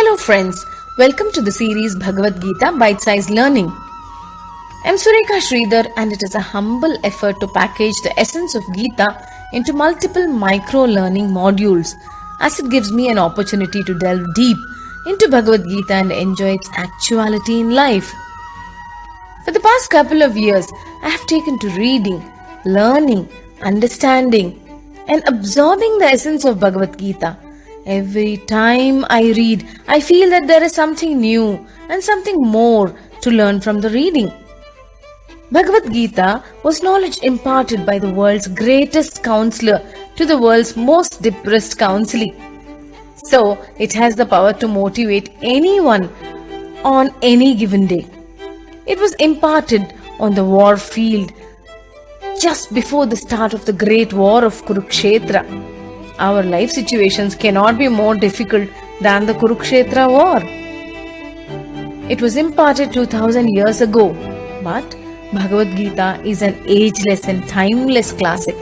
Hello friends, welcome to the series Bhagavad Gita Bite-Sized Learning. I'm Surekha Sridhar and it is a humble effort to package the essence of Gita into multiple micro-learning modules as it gives me an opportunity to delve deep into Bhagavad Gita and enjoy its actuality in life. For the past couple of years, I have taken to reading, learning, understanding and absorbing the essence of Bhagavad Gita. Every time I read, I feel that there is something new and something more to learn from the reading. Bhagavad Gita was knowledge imparted by the world's greatest counselor to the world's most depressed counselee. So, it has the power to motivate anyone on any given day. It was imparted on the war field just before the start of the great war of Kurukshetra. Our life situations cannot be more difficult than the Kurukshetra war. It was imparted 2000 years ago, but Bhagavad Gita is an ageless and timeless classic.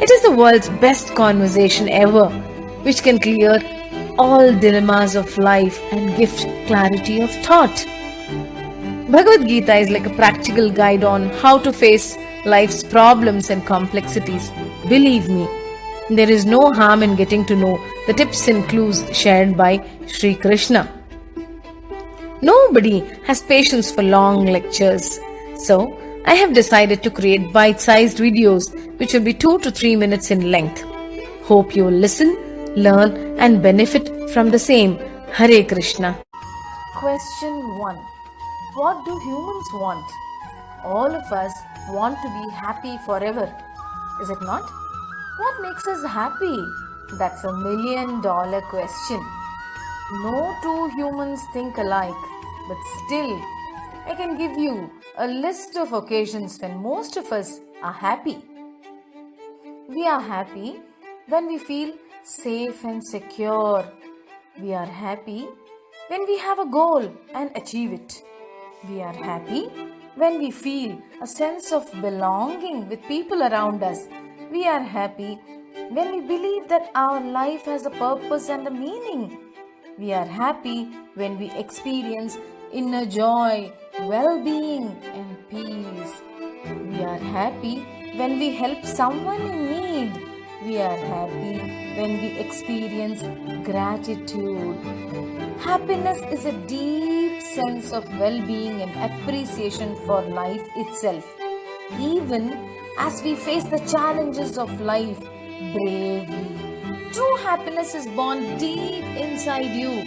It is the world's best conversation ever, which can clear all dilemmas of life and give clarity of thought. Bhagavad Gita is like a practical guide on how to face life's problems and complexities. Believe me, there is no harm in getting to know the tips and clues shared by Sri Krishna. Nobody has patience for long lectures, so I have decided to create bite-sized videos which will be 2 to 3 minutes in length. Hope you will listen, learn and benefit from the same. Hare Krishna. Question 1. What do humans want? All of us want to be happy forever, is it not? What makes us happy? That's $1 million question. No two humans think alike, but still, I can give you a list of occasions when most of us are happy. We are happy when we feel safe and secure. We are happy when we have a goal and achieve it. We are happy when we feel a sense of belonging with people around us. We are happy when we believe that our life has a purpose and a meaning. We are happy when we experience inner joy, well-being and peace. We are happy when we help someone in need. We are happy when we experience gratitude. Happiness is a deep sense of well-being and appreciation for life itself. Even as we face the challenges of life bravely. True happiness is born deep inside you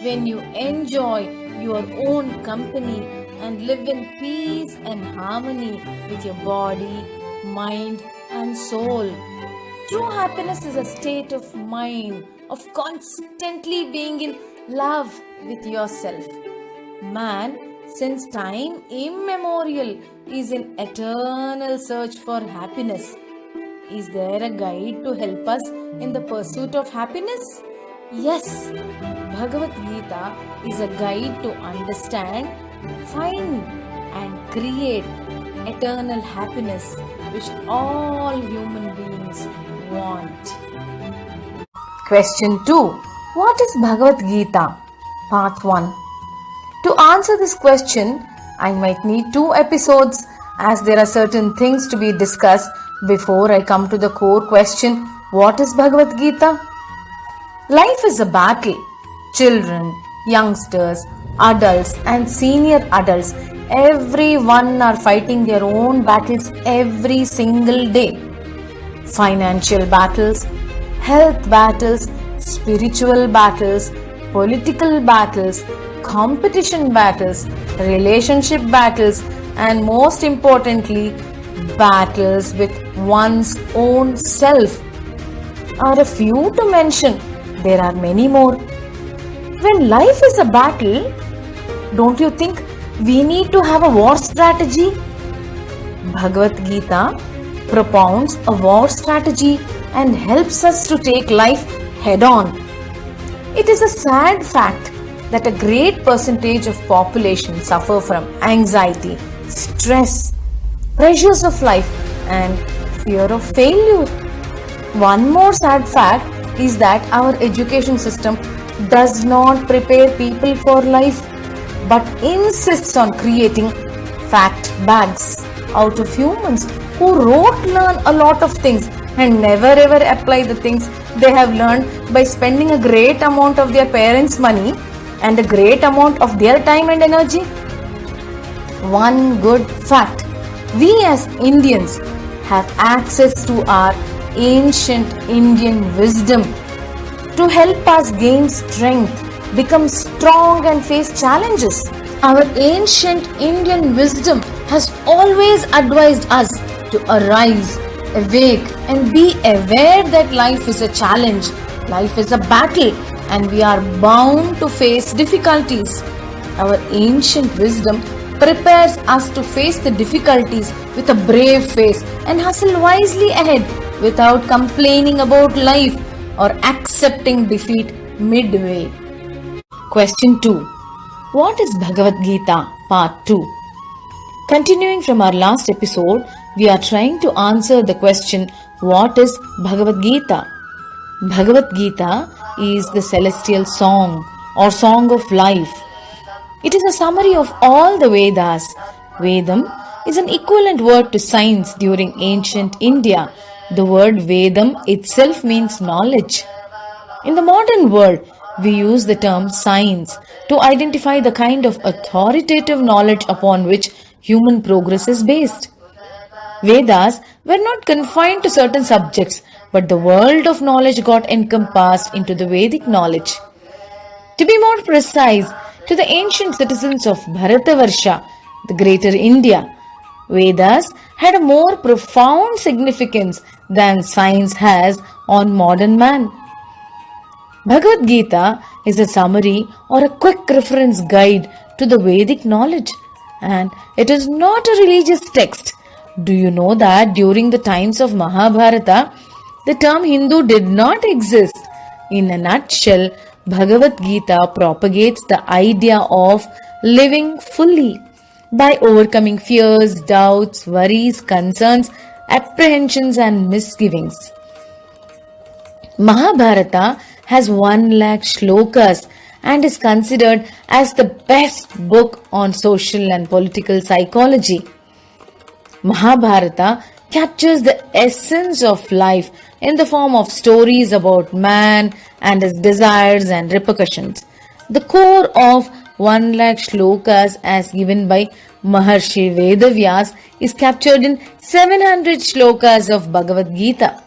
when you enjoy your own company and live in peace and harmony with your body, mind and soul. True happiness is a state of mind of constantly being in love with yourself. Man, since time immemorial, is in eternal search for happiness. Is there a guide to help us in the pursuit of happiness? Yes, Bhagavad Gita is a guide to understand, find and create eternal happiness which all human beings want. Question 2. What is Bhagavad Gita? Part 1. To answer this question, I might need 2 episodes as there are certain things to be discussed before I come to the core question, what is Bhagavad Gita? Life is a battle. Children, youngsters, adults and senior adults, everyone are fighting their own battles every single day. Financial battles, health battles, spiritual battles, political battles, competition battles, relationship battles, and most importantly, battles with one's own self are a few to mention. There are many more. When life is a battle, don't you think we need to have a war strategy? Bhagavad Gita propounds a war strategy and helps us to take life head on. It is a sad fact that a great percentage of population suffer from anxiety, stress, pressures of life and fear of failure. One more sad fact is that our education system does not prepare people for life but insists on creating fact bags out of humans who wrote learn a lot of things and never ever apply the things they have learned by spending a great amount of their parents' money and a great amount of their time and energy? One good fact: we as Indians have access to our ancient Indian wisdom to help us gain strength, become strong, and face challenges. Our ancient Indian wisdom has always advised us to arise, awake, and be aware that life is a challenge, life is a battle, and we are bound to face difficulties. Our ancient wisdom prepares us to face the difficulties with a brave face and hustle wisely ahead without complaining about life or accepting defeat midway. Question 2. What is Bhagavad Gita? Part 2. Continuing from our last episode, we are trying to answer the question, what is Bhagavad Gita? Bhagavad Gita is the celestial song or song of life. It is a summary of all the Vedas. Vedam is an equivalent word to science during ancient India. The word Vedam itself means knowledge. In the modern world, we use the term science to identify the kind of authoritative knowledge upon which human progress is based. Vedas were not confined to certain subjects, but the world of knowledge got encompassed into the Vedic knowledge. To be more precise, to the ancient citizens of Bharatavarsha, the greater India, Vedas had a more profound significance than science has on modern man. Bhagavad Gita is a summary or a quick reference guide to the Vedic knowledge, and it is not a religious text. Do you know that during the times of Mahabharata, the term Hindu did not exist? In a nutshell, Bhagavad Gita propagates the idea of living fully by overcoming fears, doubts, worries, concerns, apprehensions, and misgivings. Mahabharata has 1 lakh shlokas and is considered as the best book on social and political psychology. Mahabharata captures the essence of life in the form of stories about man and his desires and repercussions. The core of 1 lakh shlokas as given by Maharshi Vedavyas is captured in 700 shlokas of Bhagavad Gita.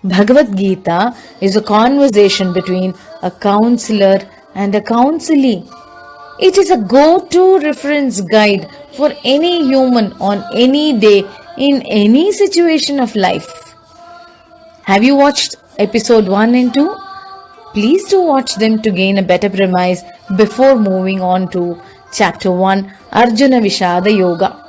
Bhagavad Gita is a conversation between a counselor and a counselee. It is a go-to reference guide for any human on any day in any situation of life. Have you watched episode 1 and 2? Please do watch them to gain a better premise before moving on to chapter 1, Arjuna Vishada Yoga.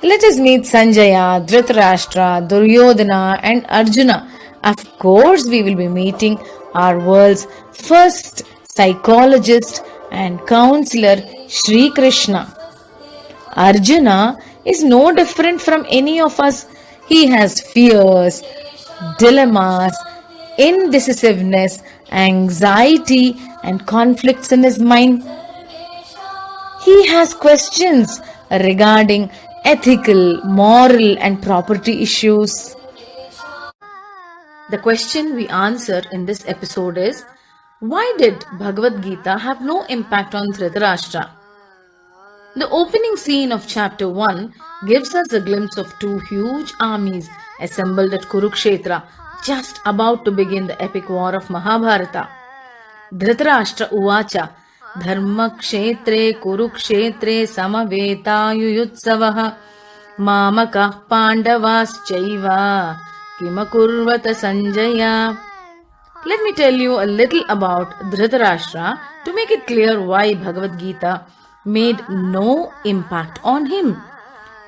Let us meet Sanjaya, Dhritarashtra, Duryodhana and Arjuna. Of course, we will be meeting our world's first psychologist and counselor, Sri Krishna. Arjuna is no different from any of us. He has fears, dilemmas, indecisiveness, anxiety, and conflicts in his mind. He has questions regarding ethical, moral, and property issues. The question we answer in this episode is, why did Bhagavad Gita have no impact on Dhritarashtra? The opening scene of chapter 1 gives us a glimpse of 2 huge armies assembled at Kurukshetra, just about to begin the epic war of Mahabharata. Dhritarashtra Uvacha Dharma Kshetre Kurukshetre Samaveta Mamaka Pandavas Chaiva Kimakurvata Sanjaya. Let me tell you a little about Dhritarashtra to make it clear why Bhagavad Gita made no impact on him.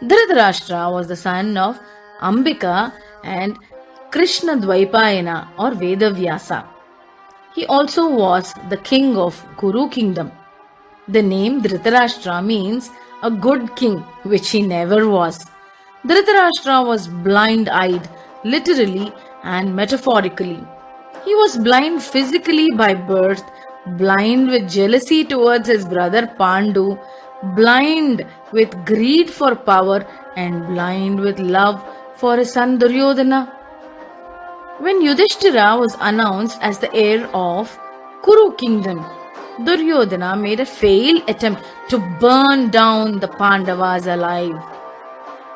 Dhritarashtra was the son of Ambika and Krishna Dvaipayana or Vedavyasa. He also was the king of Kuru kingdom. The name Dhritarashtra means a good king, which he never was. Dhritarashtra was blind-eyed, literally and metaphorically. He was blind physically by birth, blind with jealousy towards his brother Pandu, blind with greed for power, and blind with love for his son Duryodhana. When Yudhishthira was announced as the heir of Kuru kingdom, Duryodhana made a failed attempt to burn down the Pandavas alive.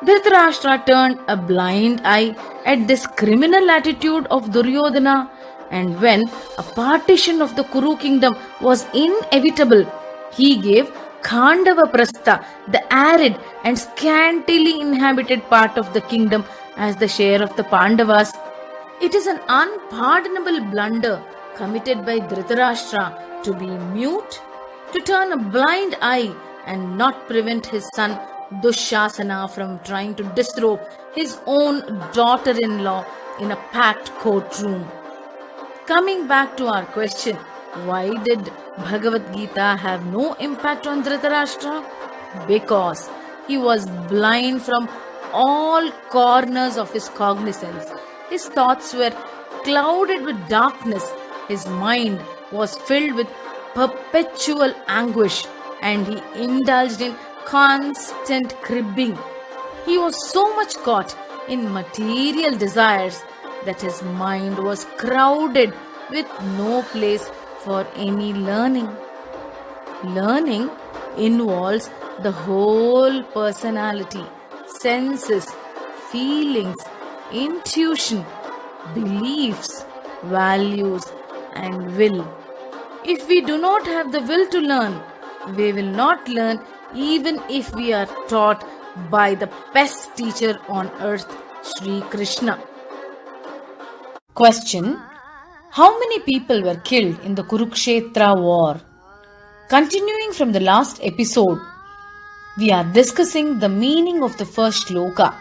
Dhritarashtra turned a blind eye at this criminal attitude of Duryodhana, and when a partition of the Kuru kingdom was inevitable, he gave Khandava Prastha, the arid and scantily inhabited part of the kingdom, as the share of the Pandavas. It is an unpardonable blunder committed by Dhritarashtra to be mute, to turn a blind eye and not prevent his son Dushasana from trying to disrobe his own daughter-in-law in a packed courtroom. Coming back to our question, why did Bhagavad Gita have no impact on Dhritarashtra? Because he was blind from all corners of his cognizance. His thoughts were clouded with darkness. His mind was filled with perpetual anguish, and he indulged in constant cribbing. He was so much caught in material desires that his mind was crowded with no place for any learning. Learning involves the whole personality, senses, feelings, intuition, beliefs, values, and will. If we do not have the will to learn, we will not learn even if we are taught by the best teacher on earth, Sri Krishna. Question: how many people were killed in the Kurukshetra war? Continuing from the last episode, we are discussing the meaning of the first shloka.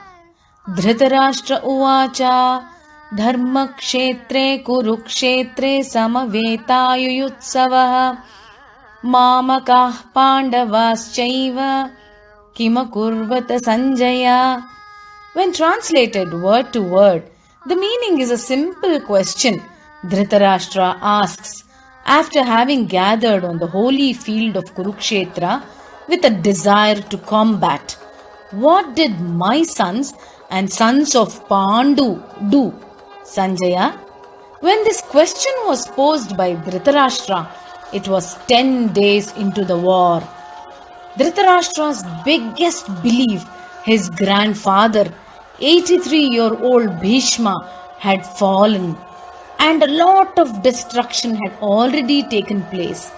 Dhritarashtra uvacha dharmakshetre kurukshetre samavetayuyutsavah mamakah pandavaschaiva kimakurvata sanjaya. When translated word to word, the meaning is a simple question Dhritarashtra asks after having gathered on the holy field of Kurukshetra with a desire to combat. What did my sons and sons of Pandu do? Sanjaya? When this question was posed by Dhritarashtra, it was 10 days into the war. Dhritarashtra's biggest belief, his grandfather, 83-year-old Bhishma, had fallen, and a lot of destruction had already taken place.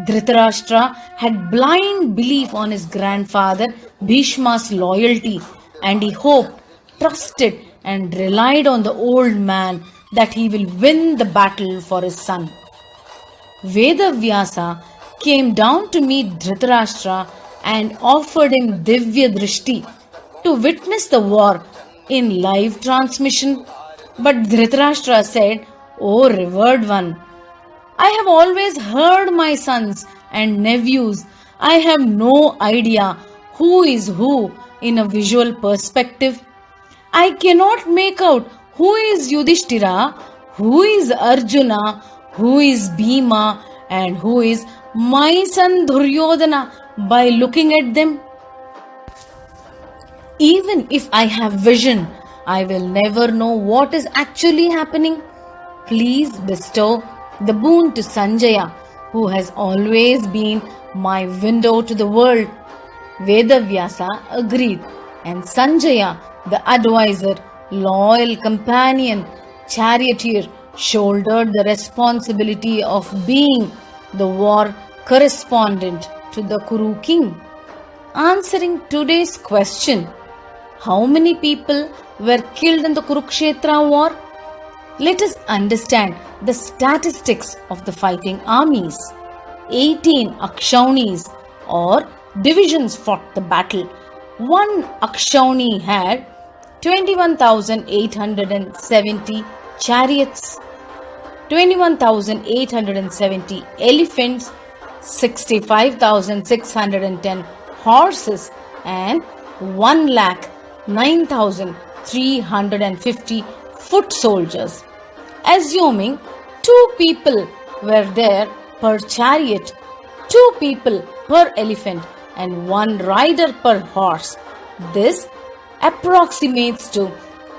Dhritarashtra had blind belief on his grandfather Bhishma's loyalty, and he hoped, trusted, and relied on the old man that he will win the battle for his son. Vedavyasa came down to meet Dhritarashtra and offered him Divya Drishti to witness the war in live transmission. But Dhritarashtra said, "O revered one, I have always heard my sons and nephews. I have no idea who is who in a visual perspective. I cannot make out who is Yudhishthira, who is Arjuna, who is Bhima, and who is my son Duryodhana by looking at them. Even if I have vision, I will never know what is actually happening. Please bestow the boon to Sanjaya, who has always been my window to the world." Vedavyasa agreed, and Sanjaya, the advisor, loyal companion, charioteer, shouldered the responsibility of being the war correspondent to the Kuru king. Answering today's question, how many people were killed in the Kurukshetra war? Let us understand the statistics of the fighting armies. 18 Akshaunis or divisions fought the battle. One Akshauni had 21,870 chariots, 21,870 elephants, 65,610 horses, and 1,09,350 foot soldiers. Assuming 2 people were there per chariot, 2 people per elephant, and 1 rider per horse. This approximates to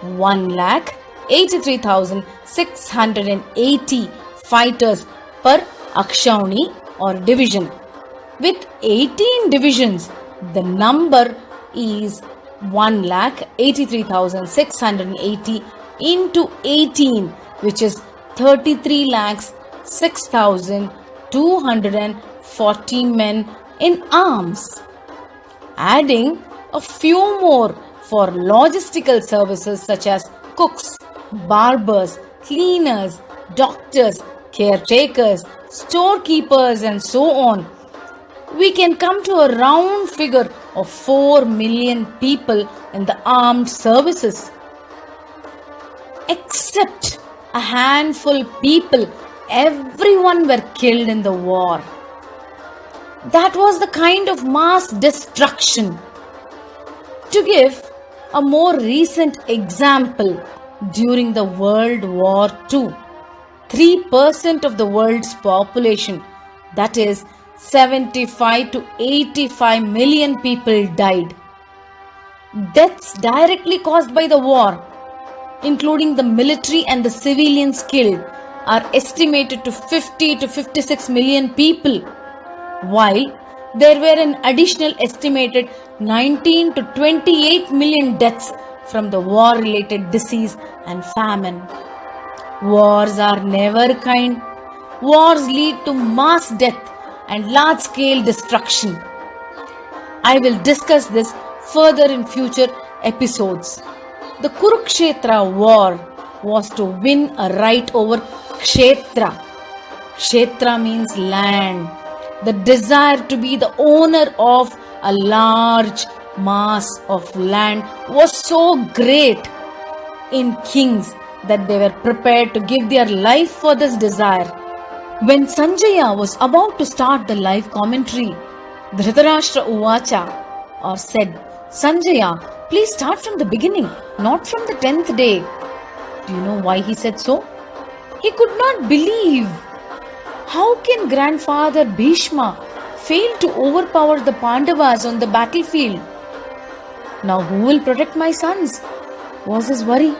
1,83,680 fighters per Akshauni or division. With 18 divisions, the number is 1,83,680 into 18, which is 33,06,240 men in arms. Adding a few more for logistical services such as cooks, barbers, cleaners, doctors, caretakers, storekeepers, and so on, we can come to a round figure of 4 million people in the armed services. Except a handful people, everyone were killed in the war. That was the kind of mass destruction. To give a more recent example, during the World War II, 3% of the world's population, that is 75 to 85 million people, died. Deaths directly caused by the war, including the military and the civilians killed, are estimated to 50 to 56 million people, while there were an additional estimated 19 to 28 million deaths from the war-related disease and famine. Wars are never kind. Wars lead to mass death and large-scale destruction. I will discuss this further in future episodes. The Kurukshetra war was to win a right over Kshetra. Kshetra means land. The desire to be the owner of a large mass of land was so great in kings that they were prepared to give their life for this desire. When Sanjaya was about to start the live commentary, Dhritarashtra Uvacha, or said, "Sanjaya, please start from the beginning, not from the 10th day." Do you know why he said so? He could not believe. How can grandfather Bhishma fail to overpower the Pandavas on the battlefield? Now who will protect my sons? Was his worry.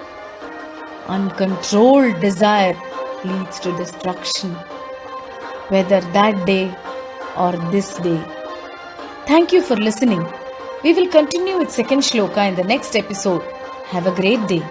Uncontrolled desire leads to destruction, whether that day or this day. Thank you for listening. We will continue with second shloka in the next episode. Have a great day.